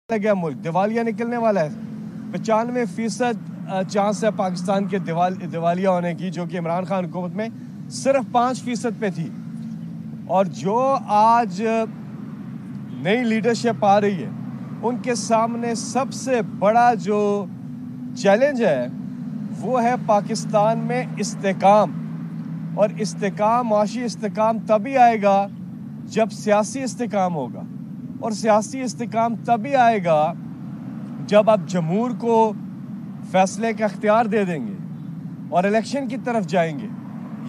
गया मुल्क दिवालिया निकलने वाला है। 95% चांस है पाकिस्तान के दिवालिया होने की, जो कि इमरान खान हुकूमत में सिर्फ 5% पे थी। और जो आज नई लीडरशिप आ रही है, उनके सामने सबसे बड़ा जो चैलेंज है वो है पाकिस्तान में इस्तेकाम। और इस्तेकाम, माशी इस्तेकाम तभी आएगा जब सियासी इस्तेकाम होगा, और सियासी इस्तेकाम तभी आएगा जब आप जमहूर को फैसले का इख्तियार दे देंगे और इलेक्शन की तरफ जाएंगे।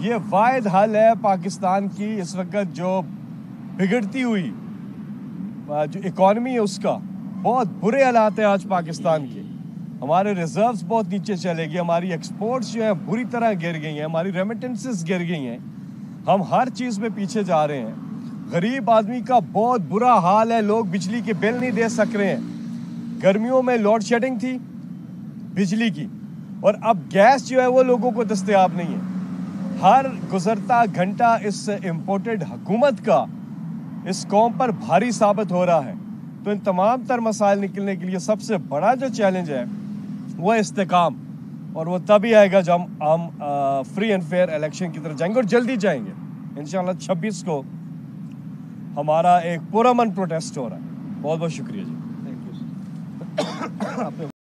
ये वाहिद हल है पाकिस्तान की इस वक्त जो बिगड़ती हुई जो इकॉनमी है, उसका बहुत बुरे हालात हैं आज पाकिस्तान के। हमारे रिजर्व्स बहुत नीचे चले गए, हमारी एक्सपोर्ट्स जो है बुरी तरह गिर गई हैं, हमारी रेमिटेंसेस गिर गई हैं, हम हर चीज़ में पीछे जा रहे हैं। गरीब आदमी का बहुत बुरा हाल है, लोग बिजली के बिल नहीं दे सक रहे हैं। गर्मियों में लोड शेडिंग थी बिजली की, और अब गैस जो है वो लोगों को दस्तयाब नहीं है। हर गुजरता घंटा इस इम्पोर्टेड हुकूमत का इस कौम पर भारी साबित हो रहा है। तो इन तमाम तर मसाइल निकलने के लिए सबसे बड़ा जो चैलेंज है वो है इस्तेकाम, और वो तभी आएगा जब हम फ्री एंड फेयर इलेक्शन की तरफ जाएंगे, और जल्दी जाएंगे। इंशाल्लाह 26 को हमारा एक पुरअमन प्रोटेस्ट हो रहा है। बहुत बहुत शुक्रिया जी। Thank you.